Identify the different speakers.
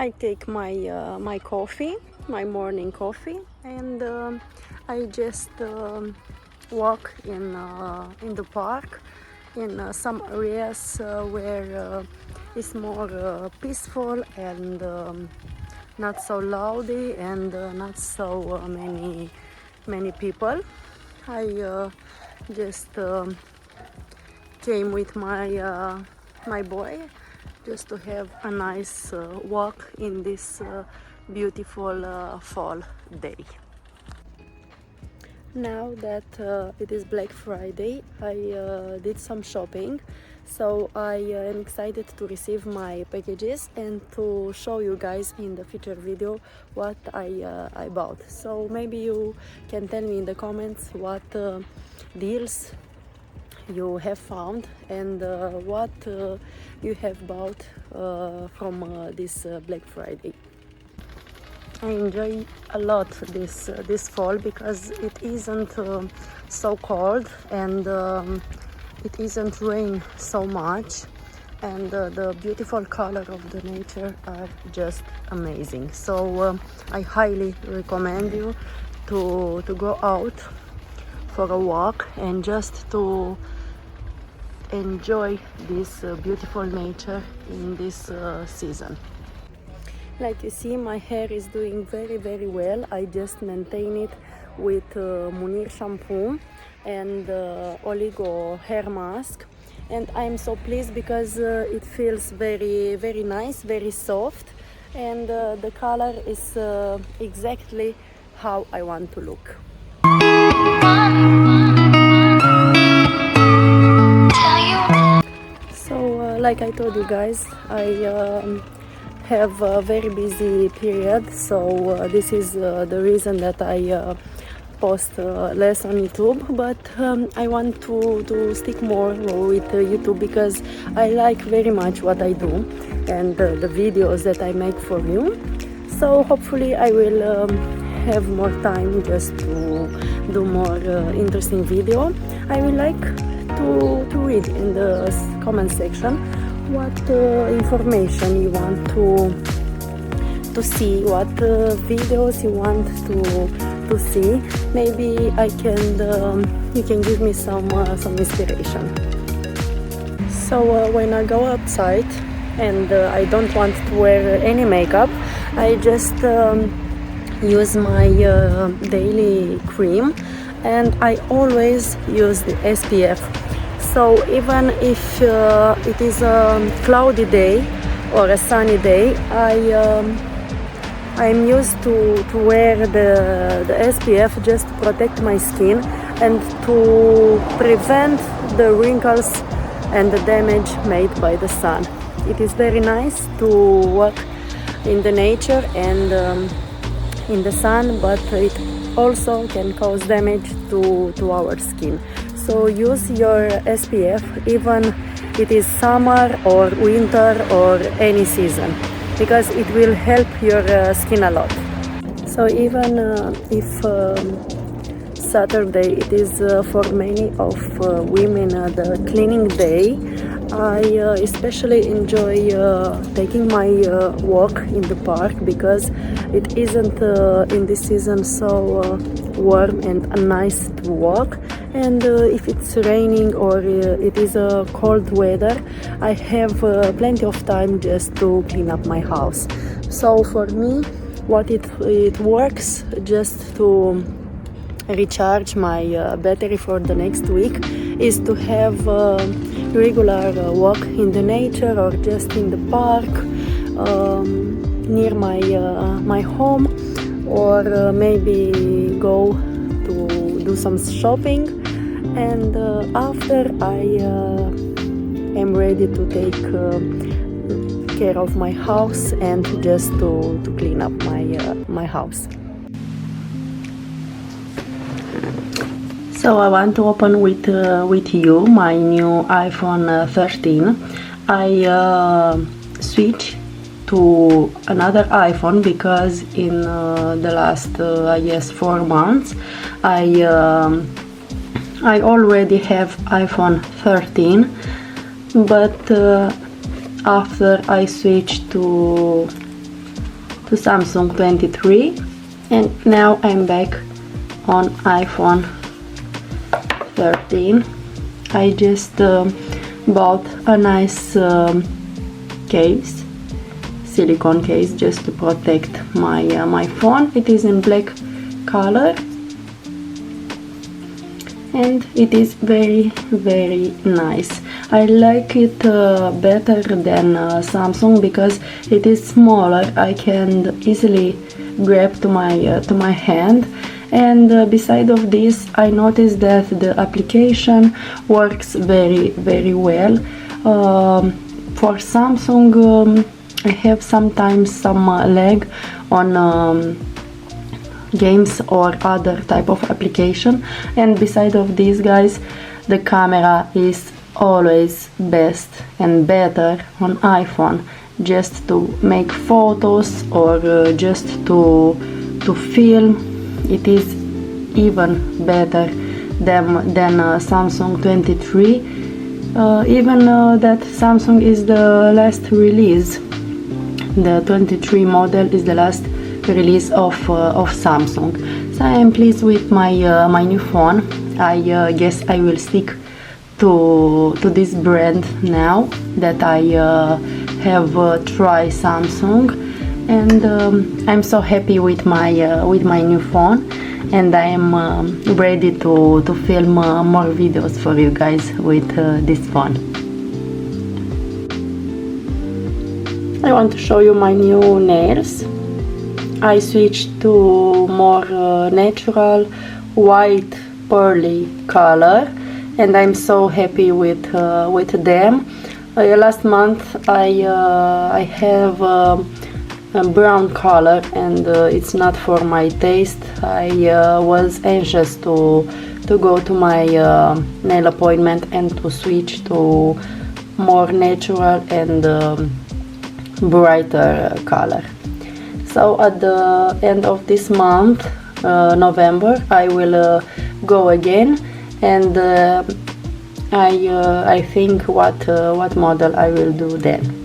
Speaker 1: I take my coffee, my morning coffee, and I just walk in the park, in some areas where it's more peaceful and not so loudy and not so many people. I just came with my boy just to have a nice walk in this beautiful fall day. Now that it is Black Friday, I did some shopping, so I am excited to receive my packages and to show you guys in the future video what I bought. So maybe you can tell me in the comments what deals you have found and what you have bought from this Black Friday. I enjoy a lot this fall because it isn't so cold and it isn't rain so much, and the beautiful color of the nature are just amazing. So I highly recommend you to go out for a walk and just to enjoy this beautiful nature in this season. Like you see, my hair is doing very well. I just maintain it with Munir shampoo and Oligo hair mask, and I'm so pleased because it feels very nice, very soft, and the color is exactly how I want to look. So like I told you guys, I have a very busy period, so this is the reason that I post less on YouTube, but I want to stick more with YouTube because I like very much what I do and the videos that I make for you. So hopefully I will have more time just to do more interesting video. I will like to read in the comment section what information you want to see, what videos you want to see. Maybe I can you can give me some inspiration. So when I go outside and I don't want to wear any makeup, I just use my daily cream, and I always use the SPF. So even if it is a cloudy day or a sunny day, I'm used to wear the SPF just to protect my skin and to prevent the wrinkles and the damage made by the sun. It is very nice to walk in the nature and in the sun, but it also can cause damage to our skin. So use your SPF even it is summer or winter or any season, because it will help your skin a lot. So even if Saturday it is for many of women the cleaning day, I especially enjoy taking my walk in the park because it isn't in this season so warm and nice to walk, and if it's raining or it is a cold weather, I have plenty of time just to clean up my house. So for me, what it works just to recharge my battery for the next week is to have regular walk in the nature or just in the park near my home, or maybe go to do some shopping, and after I am ready to take care of my house and just to clean up my house. So I want to open with you my new iPhone 13. I switched to another iPhone because in the last I guess 4 months I already have iPhone 13, but after I switched to to Samsung 23, and now I'm back on iPhone 13. I just bought a nice case, silicone case, just to protect my phone. It is in black color and it is very nice. I like it better than Samsung because it is smaller. I can easily grab to my hand, and beside of this I noticed that the application works very well. For Samsung, I have sometimes some lag on games or other type of application, and beside of these, guys, the camera is always best and better on iPhone, just to make photos or just to film. It is even better than Samsung 23, even that Samsung is the last release. The 23 model is the last release of Samsung. So I am pleased with my new phone. I guess I will stick to this brand now that I have tried Samsung, and I'm so happy with my new phone, and I am ready to film more videos for you guys with this phone. I want to show you my new nails. I switched to more natural white pearly color, and I'm so happy with them. Last month I have a brown color, and it's not for my taste. I was anxious to go to my nail appointment and to switch to more natural and brighter color. So at the end of this month, November, I will go again, and I think what model I will do then.